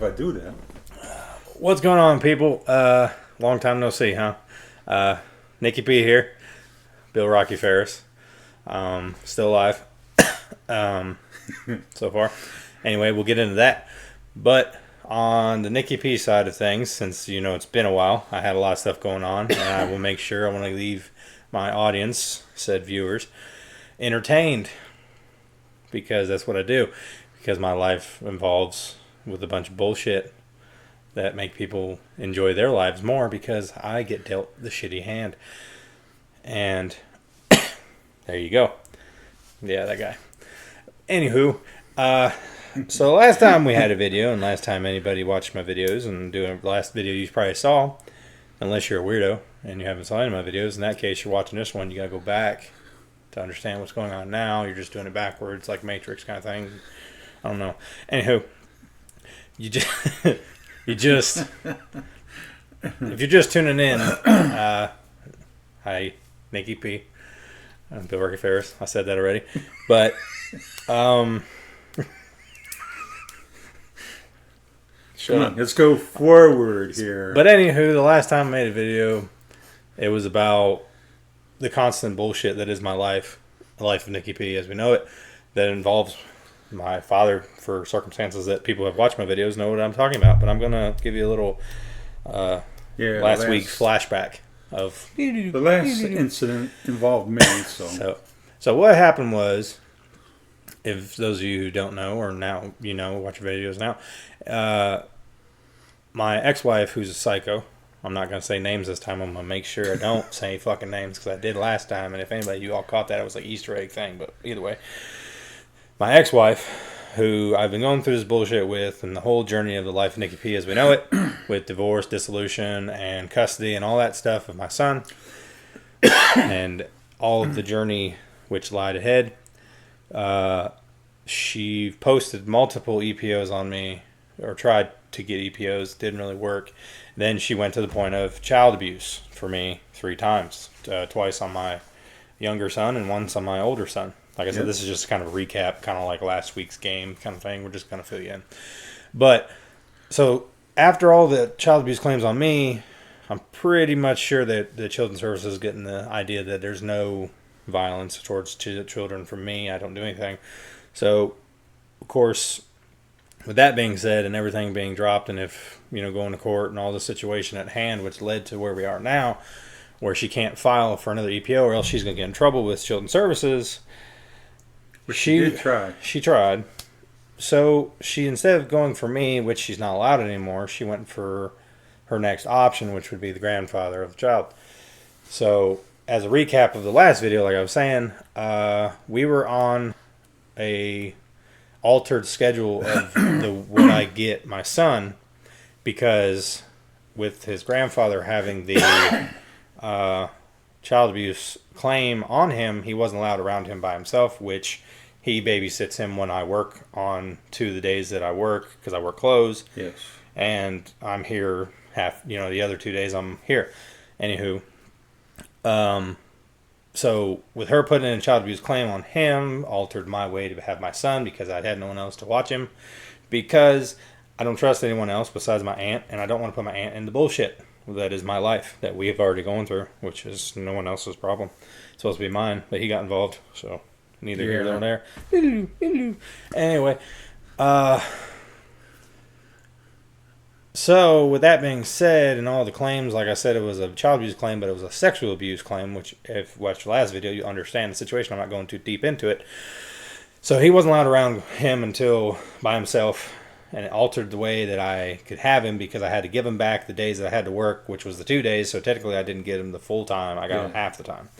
If I do that. What's going on, people? Long time no see, huh? Nicky P here. Bill Rocky Phares. Still alive. So far. Anyway, we'll get into that. But on the Nicky P side of things, since it's been a while, I had a lot of stuff going on, and I will make sure I want to leave my audience, said viewers, entertained, because that's what I do. Because my life involves with a bunch of bullshit that make people enjoy their lives more because I get dealt the shitty hand. And there you go. Yeah, that guy. Anywho, so last time we had a video, and last time anybody watched my videos, and doing the last video you probably saw, unless you're a weirdo and you haven't seen any of my videos, in that case you're watching this one, you gotta go back to understand what's going on now. You're just doing it backwards, like Matrix kind of thing. I don't know. Anywho, you just if you're just tuning in, hi, Nicky P. I'm Bill Rocky Phares. I said that already, but Come on, let's go forward here. But anywho, the last time I made a video, it was about the constant bullshit that is my life, the life of Nicky P as we know it, that involves my father for circumstances that people who have watched my videos know what I'm talking about. But I'm going to give you a little last week's flashback of... The last incident involved me, So what happened was, if those of you who don't know, or now watch your videos now, my ex-wife, who's a psycho, I'm not going to say names this time. I'm going to make sure I don't say fucking names, because I did last time, and if anybody, you all caught that, it was like Easter egg thing, but either way. My ex-wife, who I've been going through this bullshit with, and the whole journey of the life of Nicky P as we know it, with divorce, dissolution, and custody, and all that stuff of my son, and all of the journey which lied ahead, she posted multiple EPOs on me, or tried to get EPOs, didn't really work. Then she went to the point of child abuse for me 3 times, twice on my younger son and once on my older son. Like I said, This is just kind of a recap, kind of like last week's game kind of thing. We're just going to fill you in. But, so, after all the child abuse claims on me, I'm pretty much sure that the Children's Services is getting the idea that there's no violence towards children from me. I don't do anything. So, of course, with that being said and everything being dropped, and if, going to court and all the situation at hand, which led to where we are now, where she can't file for another EPO or else she's going to get in trouble with Children's Services... She did try. She tried. So she, instead of going for me, which she's not allowed anymore, she went for her next option, which would be the grandfather of the child. So as a recap of the last video, like I was saying, we were on a altered schedule of when I get my son, because with his grandfather having the child abuse claim on him, he wasn't allowed around him by himself, which he babysits him when I work on 2 of the days that I work, because I work close. Yes. And I'm here the other 2 days I'm here. Anywho, so with her putting in a child abuse claim on him, altered my way to have my son, because I had no one else to watch him, because I don't trust anyone else besides my aunt, and I don't want to put my aunt in the bullshit that is my life that we have already gone through, which is no one else's problem. It's supposed to be mine, but he got involved, so neither here nor there. Anyway, so with that being said, and all the claims, like I said, it was a child abuse claim, but it was a sexual abuse claim, which if you watched the last video, you understand the situation. I'm not going too deep into it. So he wasn't allowed around him until by himself, and it altered the way that I could have him, because I had to give him back the days that I had to work, which was the 2 days. So technically I didn't get him the full time. I got him half the time.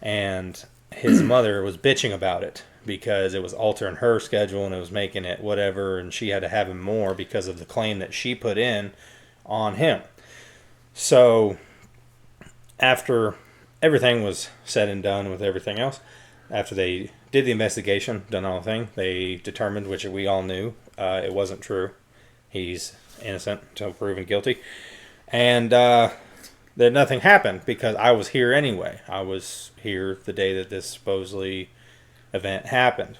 And his mother was bitching about it, because it was altering her schedule and it was making it whatever, and she had to have him more because of the claim that she put in on him. So after everything was said and done with everything else, after they did the investigation, done all the thing, they determined, which we all knew, it wasn't true. He's innocent until proven guilty. And that nothing happened, because I was here anyway. I was here the day that this supposedly event happened.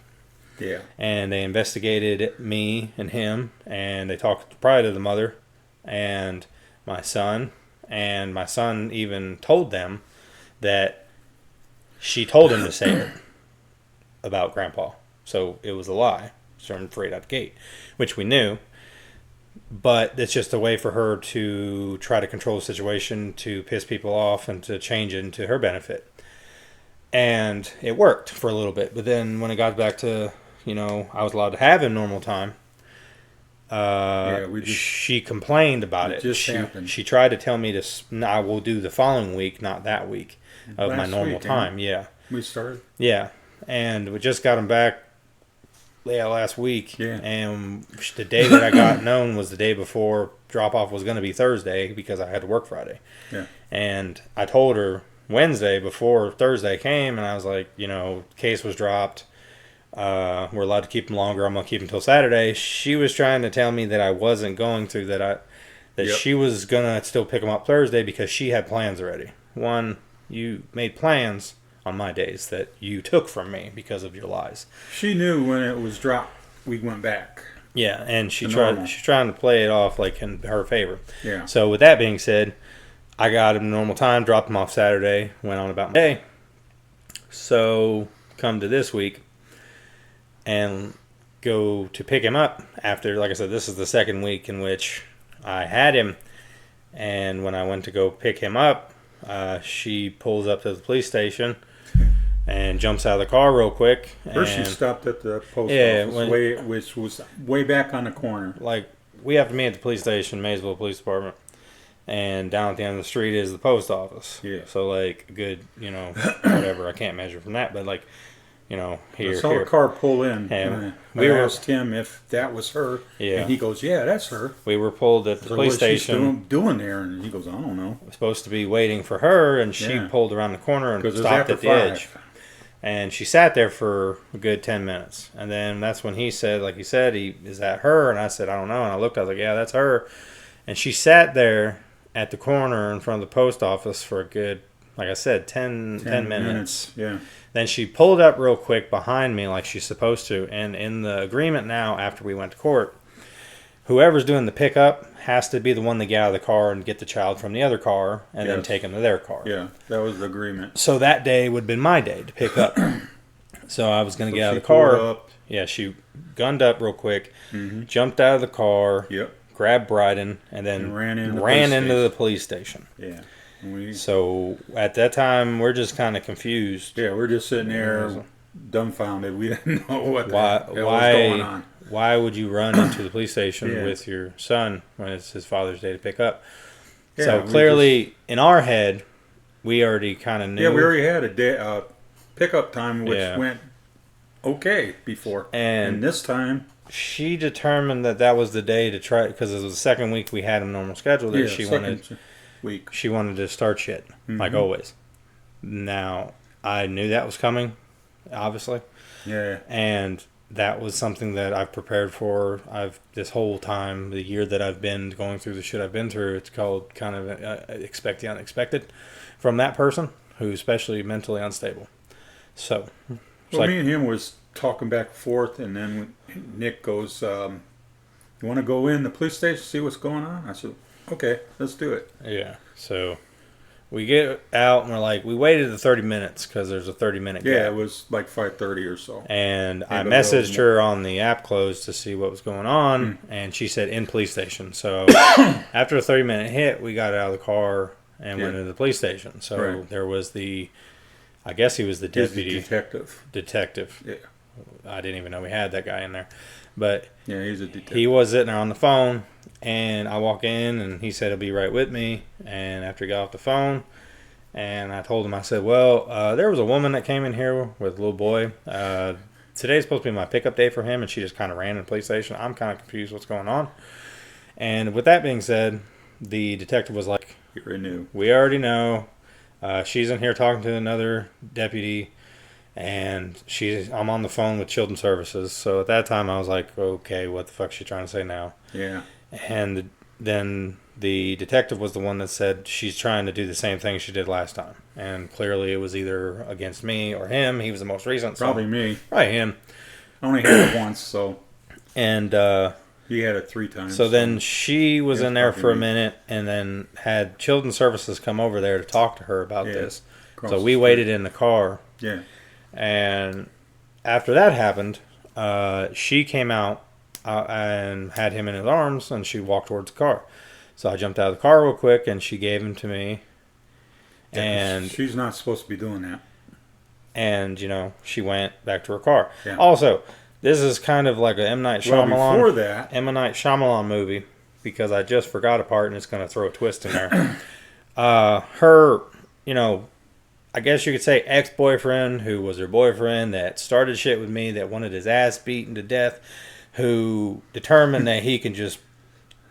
Yeah. And they investigated me and him, and they talked probably to the mother and my son. And my son even told them that she told him to say it about Grandpa. So it was a lie. Straight out the gate, which we knew. But it's just a way for her to try to control the situation, to piss people off, and to change it into her benefit. And it worked for a little bit. But then when it got back to, I was allowed to have him normal time, she complained about it. Just happened. She tried to tell me I will do the following week, not that week, of my normal time. Yeah. We started. Yeah. And we just got him back last week. Yeah. And the day that I got known was the day before drop-off was going to be Thursday because I had to work Friday. Yeah. And I told her Wednesday before Thursday came, and I was like, case was dropped. We're allowed to keep him longer. I'm going to keep him until Saturday. She was trying to tell me that I wasn't going to, that she was going to still pick him up Thursday because she had plans already. One, you made plans on my days that you took from me because of your lies. She knew when it was dropped, we went back. Yeah, and she's trying to play it off like in her favor. Yeah. So with that being said, I got him normal time, dropped him off Saturday, went on about my day. So come to this week and go to pick him up after, like I said, this is the second week in which I had him. And when I went to go pick him up, she pulls up to the police station and jumps out of the car real quick. First, she stopped at the post office, which was way back on the corner. Like, we have to meet at the police station, Maysville Police Department, and down at the end of the street is the post office. Yeah. So, like, a good, whatever, I can't measure from that, but, like, here. I saw the car pull in. And we asked him if that was her. Yeah. And he goes, yeah, that's her. We were pulled at the police station. She's doing there? And he goes, I don't know. I was supposed to be waiting for her, and she pulled around the corner and stopped at the edge. And she sat there for a good 10 minutes. And then that's when he said, is that her? And I said, I don't know. And I looked, I was like, yeah, that's her. And she sat there at the corner in front of the post office for a good, like I said, 10 minutes. Yeah. Then she pulled up real quick behind me like she's supposed to. And in the agreement now, after we went to court, whoever's doing the pickup has to be the one to get out of the car and get the child from the other car and then take him to their car. Yeah, that was the agreement. So that day would have been my day to pick up. So I was going to get out of the car. Up. Yeah, she gunned up real quick, jumped out of the car, grabbed Bryden, and then ran into the police station. Yeah. So at that time, we're just kind of confused. Yeah, we're just sitting there dumbfounded. We didn't know what the hell was going on. Why would you run into the police station with your son when it's his Father's Day to pick up? Yeah, so clearly, in our head, we already kind of knew. Yeah, we already had a day pickup time, which went okay before. And this time, she determined that was the day to try, because it was the second week we had a normal schedule. That she wanted to start shit, like always. Now, I knew that was coming, obviously. Yeah. And that was something that I've prepared for. This whole time, the year that I've been going through the shit I've been through, it's called kind of expect the unexpected from that person who's especially mentally unstable. So, me and him was talking back and forth, and then Nick goes, "You want to go in the police station, see what's going on?" I said, "Okay, let's do it." Yeah. So we get out and we're like, we waited the 30 minutes because there's a 30-minute gap. Yeah, it was like 5:30 or so. And I messaged her on the app close to see what was going on, and she said in police station. So after a 30-minute hit, we got out of the car and went into the police station. So there was I guess he was the deputy. Detective. Yeah. I didn't even know we had that guy in there. But yeah, he's a detective. He was sitting there on the phone, and I walk in, and he said he'll be right with me. And after he got off the phone, and I told him, I said, well, there was a woman that came in here with a little boy. Today's supposed to be my pickup day for him, and she just kind of ran in the police station. I'm kind of confused what's going on. And with that being said, the detective was like, we already know. She's in here talking to another deputy, and I'm on the phone with Children's Services. So at that time, I was like, okay, what the fuck is she trying to say now? Yeah. And then the detective was the one that said she's trying to do the same thing she did last time. And clearly it was either against me or him. He was the most recent. Probably me. Probably him. I only had it once, so And he had it 3 times. so then she was That's in there probably for a me. minute, and then had Children's Services come over there to talk to her about Yeah, this. across So the we street. waited in the car, Yeah. and after that happened, she came out and had him in his arms, and she walked towards the car. So I jumped out of the car real quick, and she gave him to me. Yeah, 'cause And she's not supposed to be doing that. you know, she went back to her car. Yeah. Also, this is kind of like a M. Night Well, Shyamalan before that, movie, because I just forgot a part and it's going to throw a twist in there. Her, you know, I guess you could say ex-boyfriend, who was her boyfriend, that started shit with me, that wanted his ass beaten to death, who determined that he can just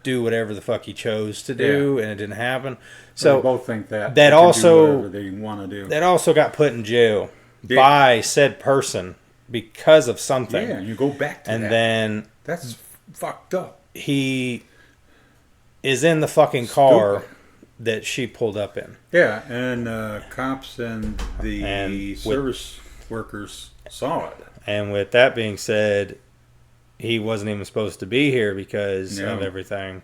do whatever the fuck he chose to do, and it didn't happen. so So both think that that they can do also- whatever they want to do. that also got put in jail Yeah. by said person because of something. Yeah, and you go back to And that. then That's fucked up. he is in the fucking car that she pulled up in. Yeah, and cops and the And service workers saw it. And with that being said, he wasn't even supposed to be here because No. of everything.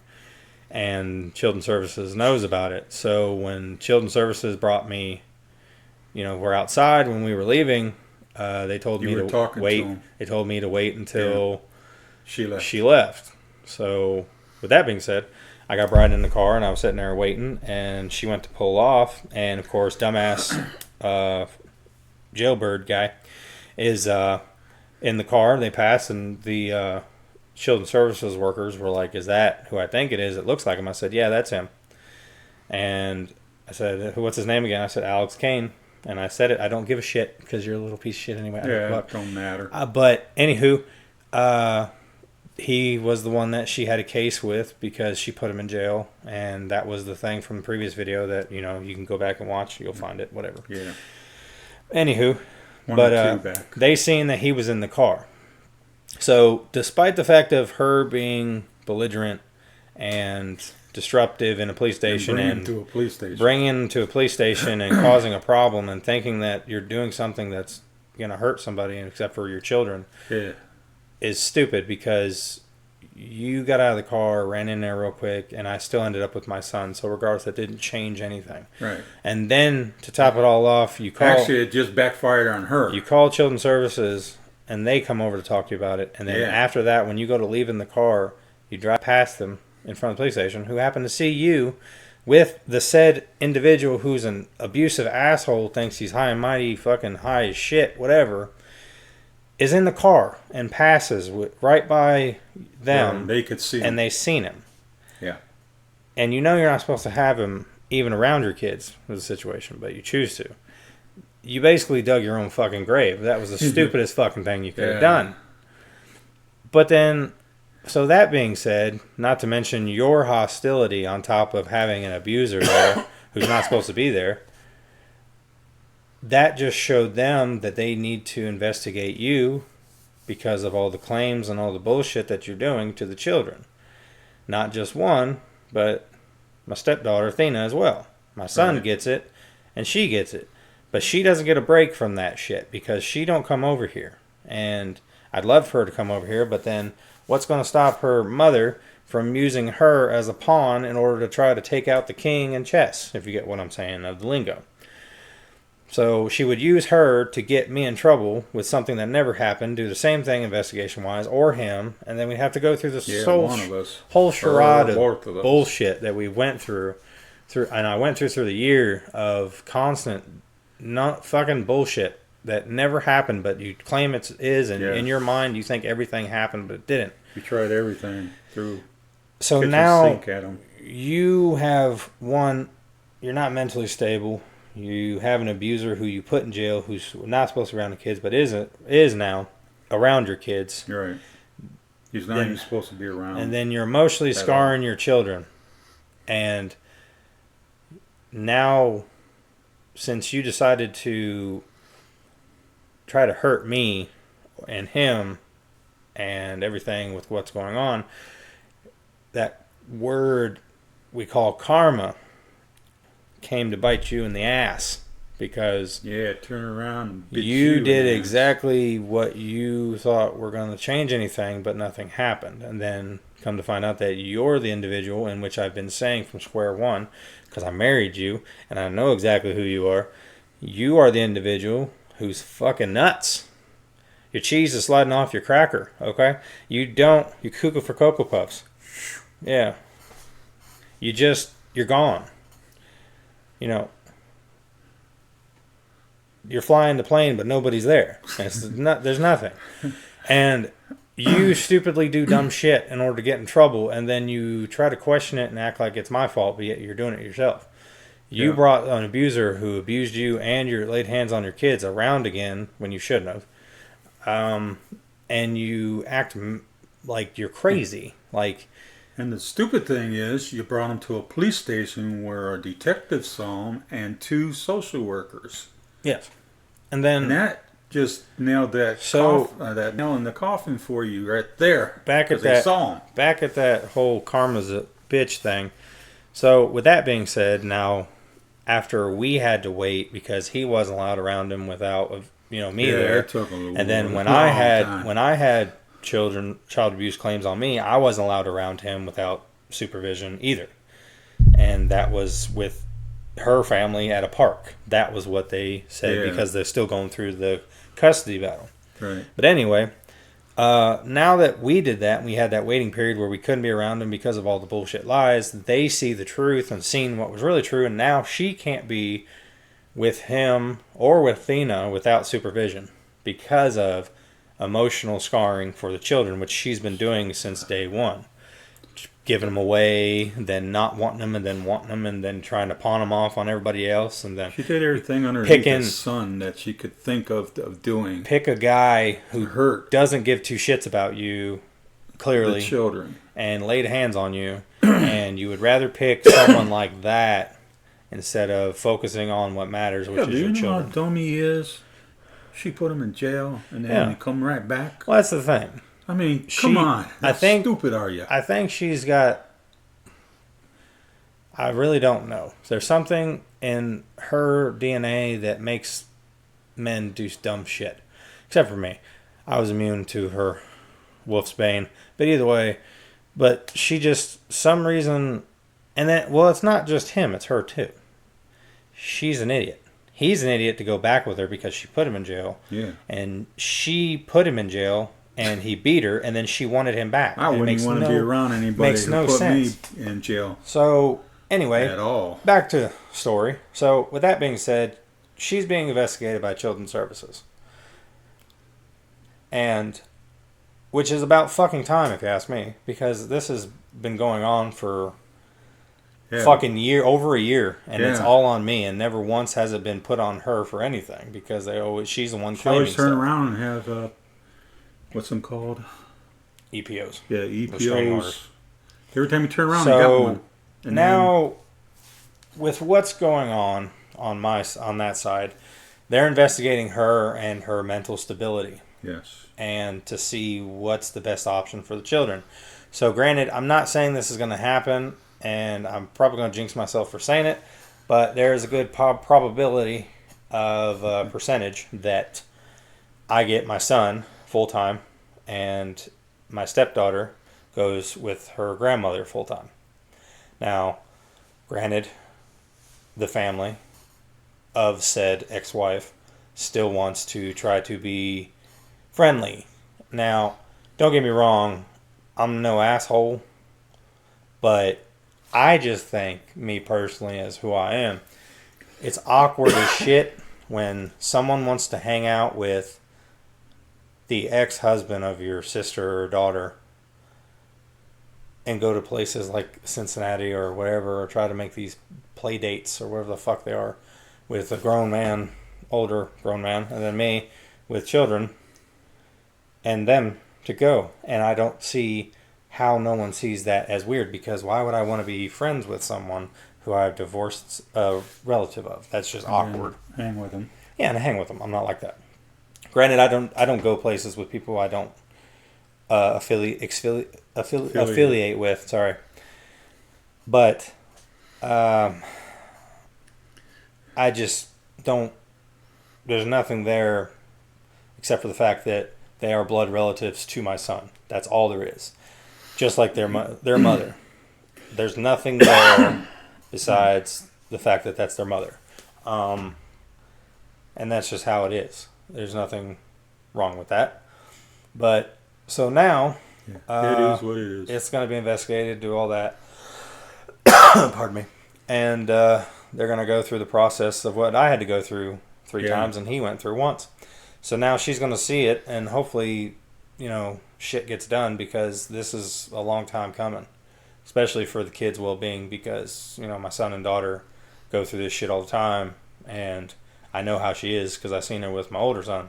And Children's Services knows about it. So when Children's Services brought me, you know, we're outside when we were leaving, they told You me were to talking to wait. him. They told me to wait until She left. she left. So with that being said, I got Brian in the car and I was sitting there waiting, and she went to pull off, and of course, dumbass jailbird guy is in the car. They pass, and the Children's Services workers were like, "Is that who I think it is? It looks like him." I said, "Yeah, that's him." And I said, "What's his name again?" I said, "Alex Kane." And I said it. I don't give a shit because you're a little piece of shit anyway. I don't Yeah, give a it fuck. don't matter. But anywho, he was the one that she had a case with because she put him in jail, and that was the thing from the previous video that, you know, you can go back and watch. You'll find it, whatever. Yeah. Anywho, One but or two back. they seen that he was in the car. So despite the fact of her being belligerent and disruptive in a police station Bring him and to a police station. bringing him to a police station and causing a problem and thinking that you're doing something that's going to hurt somebody except for your children Yeah. is stupid, because you got out of the car, ran in there real quick, and I still ended up with my son. So regardless, that didn't change anything. Right. And then to top it all off, you call Actually, it just backfired on her. you call Children's Services, and they come over to talk to you about it. And then Yeah. after that, when you go to leave in the car, you drive past them in front of the police station, who happen to see you with the said individual who's an abusive asshole, thinks he's high and mighty, fucking high as shit, whatever, is in the car and passes right by them, And they could see him. and they seen him. Yeah. And you know you're not supposed to have him even around your kids with the situation, but you choose to. You basically dug your own fucking grave. That was the stupidest fucking thing you could have Yeah. done. But then, so that being said, not to mention your hostility on top of having an abuser there who's not supposed to be there, that just showed them that they need to investigate you because of all the claims and all the bullshit that you're doing to the children. Not just one, but my stepdaughter, Athena, as well. My son Right. gets it, and she gets it. But she doesn't get a break from that shit because she don't come over here. And I'd love for her to come over here, but then what's going to stop her mother from using her as a pawn in order to try to take out the king in chess, if you get what I'm saying, of the lingo. So she would use her to get me in trouble with something that never happened, do the same thing investigation-wise, or him, and then we'd have to go through this Yeah, whole, one of us. whole charade Or of both of us. bullshit that we went through, and I went through the year of constant, not fucking bullshit that never happened, but you claim it is, and Yeah. in your mind you think everything happened, but it didn't. We tried everything through So kitchen now sink at him. you have one, you're not mentally stable. You have an abuser who you put in jail, who's not supposed to be around the kids, but is now around your kids. You're right. He's not Then- even supposed to be around. And then you're emotionally At all. scarring your children. And now, since you decided to try to hurt me and him and everything with what's going on, that word we call karma came to bite you in the ass because Yeah, turn around and bit you did in the ass. exactly what you thought were going to change anything, but nothing happened. And then come to find out that you're the individual in which I've been saying from square one, because I married you and I know exactly who you are. You are the individual who's fucking nuts. Your cheese is sliding off your cracker, okay? You cuckoo for Cocoa Puffs. Yeah. You're gone. You know, you're flying the plane, but nobody's there. There's nothing. And you stupidly do dumb shit in order to get in trouble, and then you try to question it and act like it's my fault, but yet you're doing it yourself. You brought an abuser who abused you and you laid hands on your kids around again when you shouldn't have. And you act like you're crazy. And the stupid thing is, you brought him to a police station where a detective saw him and 2 social workers. Yes. And then And that just nailed that that nail in the coffin for you right there. back at they that saw him. back at that whole karma's a bitch thing. So with that being said, now after we had to wait because he wasn't allowed around him without me there. It took a little And then when long I had child abuse claims on me, I wasn't allowed around him without supervision either. And that was with her family at a park. That was what they said because they're still going through the custody battle. Right. But anyway, now that we did that, and we had that waiting period where we couldn't be around him because of all the bullshit lies, they see the truth and seen what was really true, and now she can't be with him or with Thena without supervision because of emotional scarring for the children, which she's been doing since day one. Giving them away, then not wanting them, and then wanting them, and then trying to pawn them off on everybody else, and then she did everything underneath the sun that she could think of doing. Pick a guy who hurt doesn't give 2 shits about you, clearly, the children, and laid hands on you, and you would rather pick someone like that instead of focusing on what matters, which is your children. Do you know how dumb he is? She put him in jail, and then he come right back. Well, that's the thing. I mean, come on. How stupid are you? I think she's got... I really don't know. There's something in her DNA that makes men do dumb shit. Except for me. I was immune to her wolf's bane. But either way, but she just, some reason... And then, well, it's not just him. It's her, too. She's an idiot. He's an idiot to go back with her because she put him in jail. Yeah. And she put him in jail... And he beat her, and then she wanted him back. I wouldn't want to be around anybody who put me in jail. So, anyway, at all. Back to the story. So, with that being said, she's being investigated by Children's Services. And, which is about fucking time, if you ask me. Because this has been going on for fucking over a year. And it's all on me. And never once has it been put on her for anything. Because she's the one claiming stuff. She always turn around and have... what's them called? EPOs. Yeah, EPOs. Every time you turn around, you got one. And now, with what's going on that side, they're investigating her and her mental stability. Yes. And to see what's the best option for the children. So, granted, I'm not saying this is going to happen, and I'm probably going to jinx myself for saying it, but there's a good probability of percentage that I get my son full-time, and my stepdaughter goes with her grandmother full-time. Now, granted, the family of said ex-wife still wants to try to be friendly. Now, don't get me wrong, I'm no asshole, but I just think, me personally, as who I am, it's awkward as shit when someone wants to hang out with the ex-husband of your sister or daughter and go to places like Cincinnati or whatever, or try to make these play dates or whatever the fuck they are with a grown man, older grown man, and then me with children, and them to go. And I don't see how no one sees that as weird, because why would I want to be friends with someone who I've divorced a relative of? That's just awkward. Hang with them. Yeah, and hang with them. I'm not like that. Granted, I don't go places with people I don't affiliate with. Sorry, but I just don't. There's nothing there except for the fact that they are blood relatives to my son. That's all there is. Just like their mother. There's nothing there besides the fact that that's their mother. And that's just how it is. There's nothing wrong with that. But so now, it is what it is. it's going to be investigated, do all that. Pardon me. And they're going to go through the process of what I had to go through 3 times and he went through once. So now she's going to see it, and hopefully, shit gets done, because this is a long time coming, especially for the kids' well-being, because, my son and daughter go through this shit all the time, and I know how she is because I've seen her with my older son.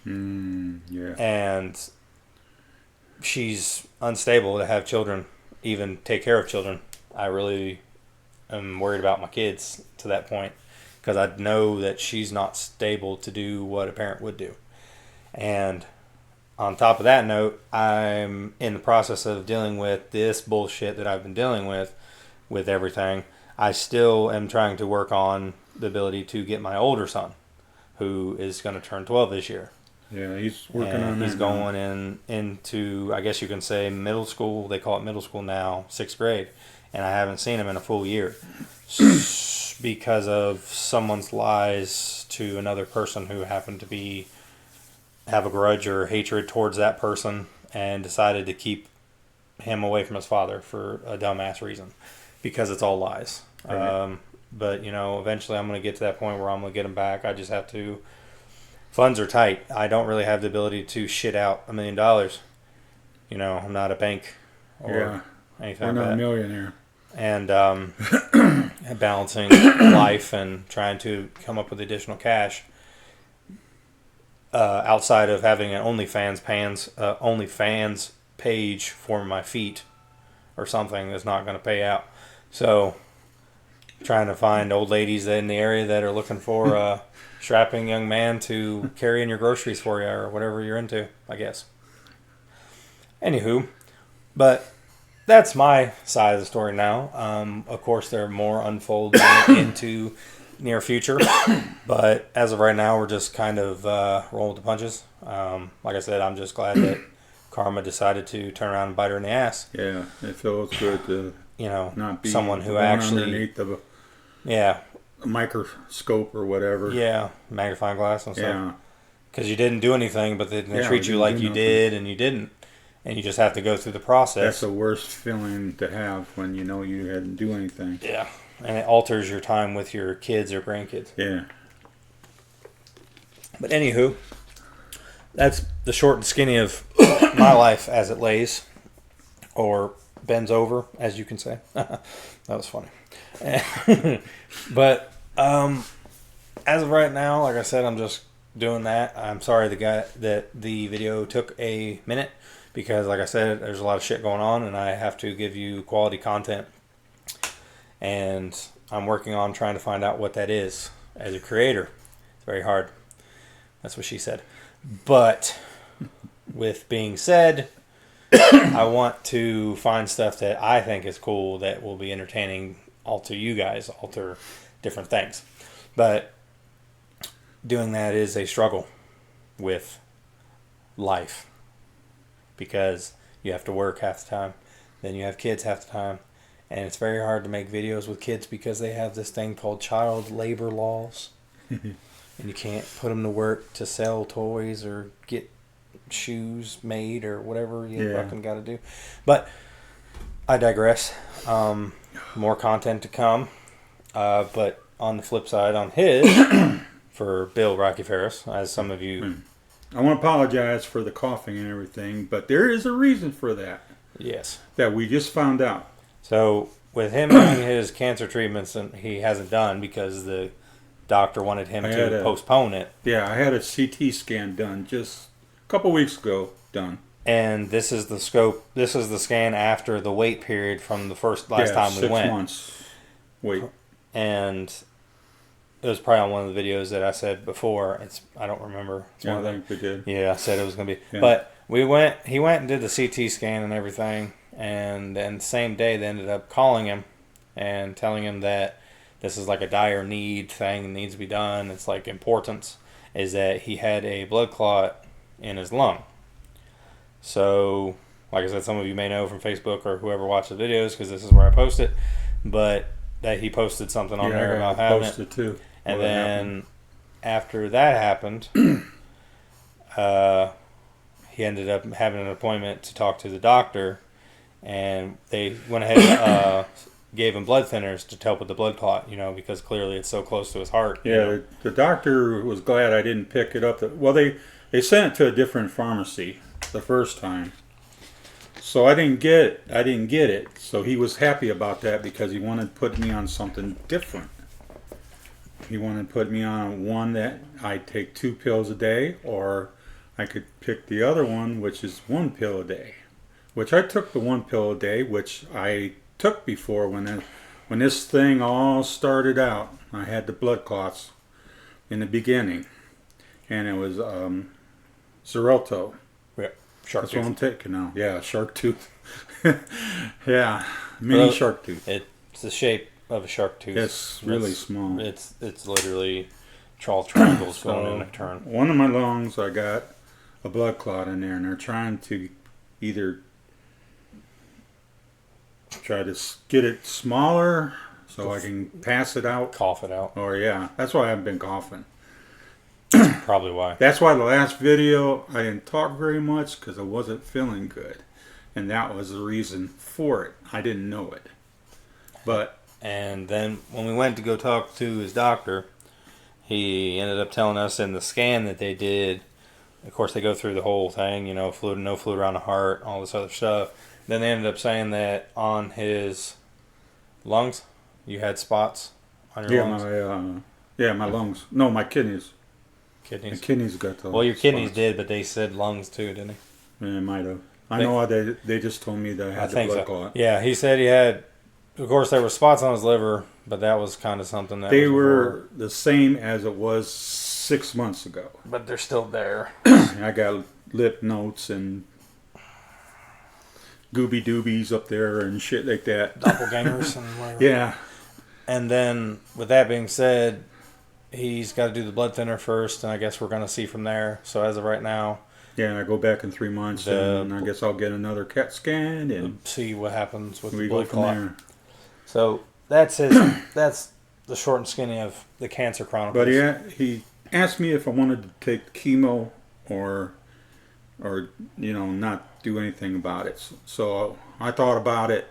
Yeah. And she's unstable to have children, even take care of children. I really am worried about my kids to that point, because I know that she's not stable to do what a parent would do. And on top of that note, I'm in the process of dealing with this bullshit that I've been dealing with everything. I still am trying to work on the ability to get my older son, who is going to turn 12 this year. Yeah, he's working on that. He's going into, I guess you can say, middle school. They call it middle school now, 6th grade. And I haven't seen him in a full year because of someone's lies to another person who happened to have a grudge or hatred towards that person, and decided to keep him away from his father for a dumbass reason, because it's all lies. Right. But eventually I'm going to get to that point where I'm going to get him back. I just have to. Funds are tight. I don't really have the ability to shit out $1 million. I'm not a bank or anything like that. We're not a millionaire. And balancing life and trying to come up with additional cash outside of having an OnlyFans page for my feet or something that's not going to pay out. So, trying to find old ladies in the area that are looking for a strapping young man to carry in your groceries for you, or whatever you're into, I guess. Anywho, but that's my side of the story now. Of course, there are more unfolding into near future, but as of right now, we're just kind of rolling with the punches. Like I said, I'm just glad that Karma decided to turn around and bite her in the ass. Yeah, it feels good to not be someone who actually underneath of a microscope or whatever. Yeah, magnifying glass and stuff. Yeah, because you didn't do anything, but they treat you like you did, and you didn't. And you just have to go through the process. That's the worst feeling to have, when you know you didn't do anything. Yeah. And it alters your time with your kids or grandkids. Yeah. But anywho, that's the short and skinny of my life as it lays. Or bends over, as you can say. That was funny. But as of right now, like I said, I'm just doing that. I'm sorry that the video took a minute, because like I said, there's a lot of shit going on, and I have to give you quality content. And I'm working on trying to find out what that is as a creator. It's very hard. That's what she said. But with being said, I want to find stuff that I think is cool, that will be entertaining, alter you guys, alter different things. But doing that is a struggle with life, because you have to work half the time, then you have kids half the time, and it's very hard to make videos with kids because they have this thing called child labor laws. And you can't put them to work to sell toys or get shoes made or whatever you fucking got to do. But I digress. More content to come. But on the flip side, on his, for Bill Rocky Phares, as some of you... I want to apologize for the coughing and everything, but there is a reason for that. Yes. That we just found out. So, with him having his cancer treatments, and he hasn't done because the doctor wanted him to postpone it. Yeah, I had a CT scan done just a couple weeks ago. Done. And this is the scope. This is the scan after the wait period from the last time we went. 6 months. Wait. And it was probably on one of the videos that I said before. I don't remember. I think we did. Yeah, I said it was going to be. Yeah. But he went and did the CT scan and everything. And then the same day they ended up calling him and telling him that this is like a dire need thing that needs to be done. It's like importance, is that he had a blood clot in his lung. So, like I said, some of you may know from Facebook or whoever watched the videos, because this is where I post it, but that he posted something on there about having it. Too. And then after that happened, he ended up having an appointment to talk to the doctor, and they went ahead and gave him blood thinners to help with the blood clot, because clearly it's so close to his heart. Yeah, the doctor was glad I didn't pick it up. Well, they sent it to a different pharmacy the first time, so I didn't get it. So he was happy about that because he wanted to put me on something different. He wanted to put me on one that I take 2 pills a day, or I could pick the other one, which is 1 pill a day. Which I took the 1 pill a day, which I took before when this thing all started out. I had the blood clots in the beginning, and it was Xarelto. Yeah, shark That's tooth. what I'm taking now. Yeah, shark tooth. Yeah, mini shark tooth. It's the shape of a shark tooth. It's really small. It's literally Charles triangles going in a turn. One of my lungs, I got a blood clot in there, and they're trying to either try to get it smaller so I can pass it out. Cough it out. Or yeah, that's why I haven't been coughing. Probably why. That's why the last video I didn't talk very much, because I wasn't feeling good, and that was the reason for it. I didn't know it, but and then when we went to go talk to his doctor, he ended up telling us in the scan that they did. Of course, they go through the whole thing, fluid, no fluid around the heart, all this other stuff. Then they ended up saying that on his lungs, you had spots on your lungs. My lungs. No, my kidneys. Kidneys. My kidneys got the. Well, your kidneys spots. did, but they said lungs too, didn't they? Yeah, it might have. I know they just told me that I had the blood clot. Yeah, he said he had. Of course, there were spots on his liver, but that was kind of something that they were the same as it was 6 months ago. But they're still there. I got lip notes and gooby doobies up there and shit like that. Doppelgangers and whatever. Yeah. And then, with that being said, he's got to do the blood thinner first, and I guess we're going to see from there. So as of right now, yeah, and I go back in 3 months, and I guess I'll get another CAT scan and see what happens with we the go blood from clot. there. So that's his. That's the short and skinny of the Cancer Chronicles. But he asked me if I wanted to take chemo or not do anything about it. So I thought about it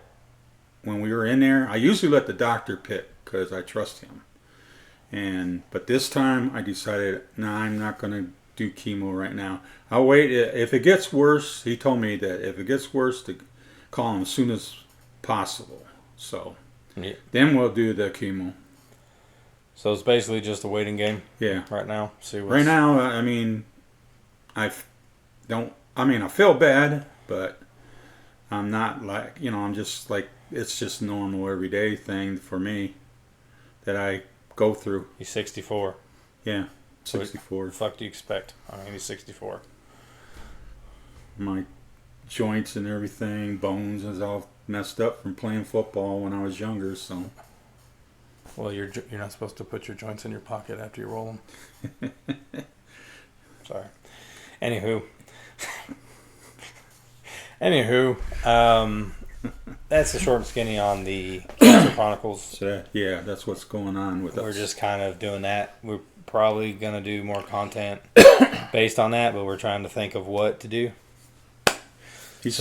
when we were in there. I usually let the doctor pick because I trust him. But this time I decided, I'm not going to do chemo right now. I'll wait. If it gets worse, he told me that if it gets worse, to call him as soon as possible. So then we'll do the chemo. So it's basically just a waiting game. Yeah. Right now, Right now, I feel bad, but I'm not like, I'm just like, it's just normal everyday thing for me that I go through. He's 64. Yeah, 64. What the fuck do you expect? He's 64. My joints and everything, bones is all messed up from playing football when I was younger, so. Well, you're not supposed to put your joints in your pocket after you roll them. Sorry. Anywho, that's the short and skinny on the Cancer Chronicles. So, yeah, that's what's going on with us. We're just kind of doing that. We're probably going to do more content based on that, but we're trying to think of what to do. He's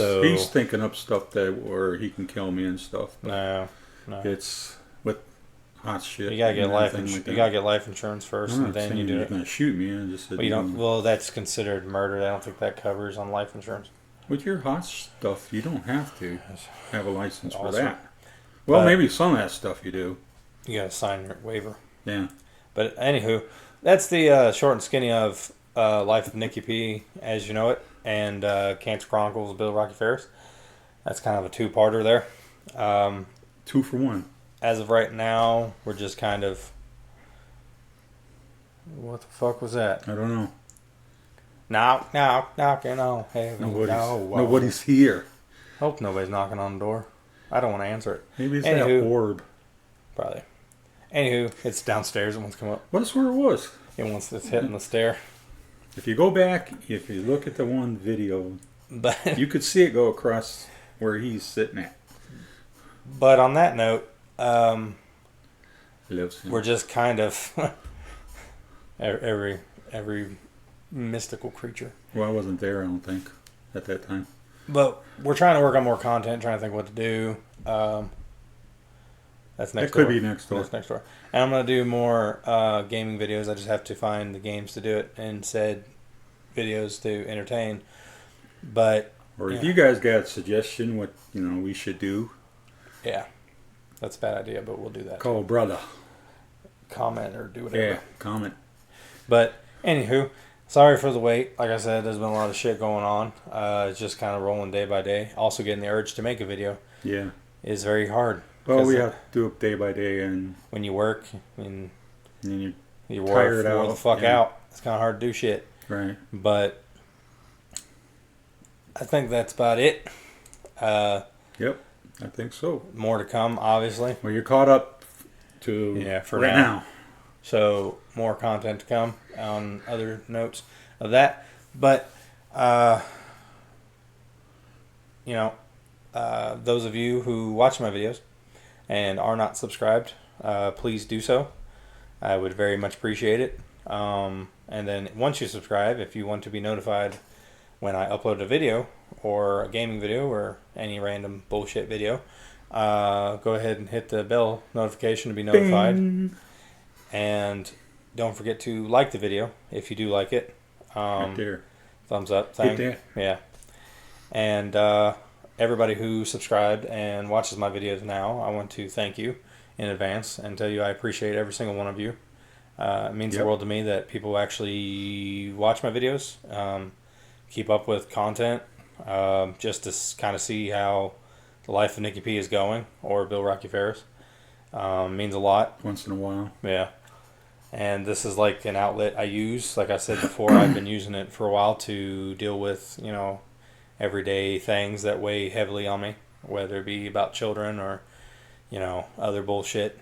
thinking up stuff where he can kill me and stuff. No. It's with hot shit. You gotta get you gotta get life insurance first, and then you do you're it. Gonna shoot me. I just said, Well, you don't. Well, that's considered murder. I don't think that covers on life insurance. With your hot stuff, you don't have to have a license for Awesome. that. Well, maybe some of that stuff you do. You gotta sign your waiver. Yeah. But anywho, that's the short and skinny of Life of Nicky P, as you know it, and Cancer Chronicles, Bill Rocky Phares. That's kind of a two-parter there. 2 for 1. As of right now, we're just kind of... What the fuck was that? I don't know. Knocking on heaven. Nobody's here. Hope nobody's knocking on the door. I don't want to answer it. Maybe it's Anywho, that orb. Probably. Anywho, it's downstairs. It wants to come up. Well, that's where it was. It wants it's hitting the stair. If you go back, if you look at the one video, But you could see it go across where he's sitting at. but on that note, Lives him. we're just kind of every mystical creature. Well, I wasn't there, I don't think, at that time. But we're trying to work on more content, trying to think what to do. That's next That could door. be next door. That's next door. And I'm going to do more gaming videos. I just have to find the games to do it and said videos to entertain. But Or if you guys got a suggestion what we should do, yeah, that's a bad idea, but we'll do that. call brother. Comment or do whatever. Yeah, comment. But anywho, sorry for the wait. Like I said, there's been a lot of shit going on. It's just kind of rolling day by day. Also, getting the urge to make a video Yeah. is very hard. Well, we have to do it day by day, and When you work and then you tired wore out, the fuck yeah. out, it's kind of hard to do shit. right. But I think that's about it. Yep, I think so. More to come, obviously. Well, you're caught up to For right now. So more content to come on other notes of that. But those of you who watch my videos and are not subscribed, please do so. I would very much appreciate it. And then once you subscribe, if you want to be notified when I upload a video or a gaming video or any random bullshit video, go ahead and hit the bell notification to be notified. Bing. And don't forget to like the video if you do like it. Right there. Thumbs up Hit thing. that. Yeah. And everybody who subscribed and watches my videos now, I want to thank you in advance and tell you I appreciate every single one of you. It means the world to me that people actually watch my videos, keep up with content, just to kind of see how the Life of Nicky P is going, or Bill Rocky Phares. Means a lot. Once in a while. Yeah. And this is like an outlet I use. Like I said before, I've been using it for a while to deal with, everyday things that weigh heavily on me, whether it be about children or, other bullshit.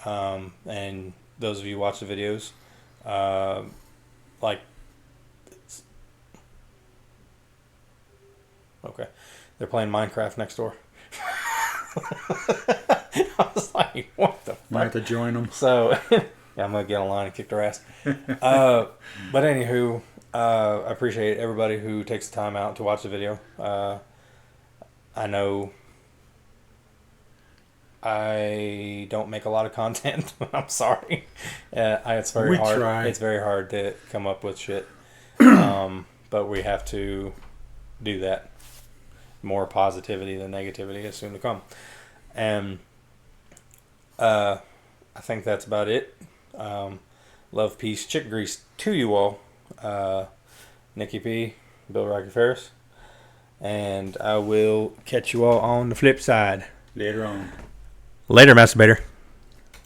And those of you who watch the videos, okay, they're playing Minecraft next door. I was like, what the fuck? Might have to join them. So, yeah, I'm going to get online and kick their ass. But anywho, I appreciate everybody who takes the time out to watch the video. I know I don't make a lot of content. I'm sorry. It's very hard. Try. It's very hard to come up with shit. But we have to do that. More positivity than negativity is soon to come. And I think that's about it. Love, peace, chick grease to you all. Nicky P, Bill Rocky Phares. And I will catch you all on the flip side. Later on. Later, masturbator.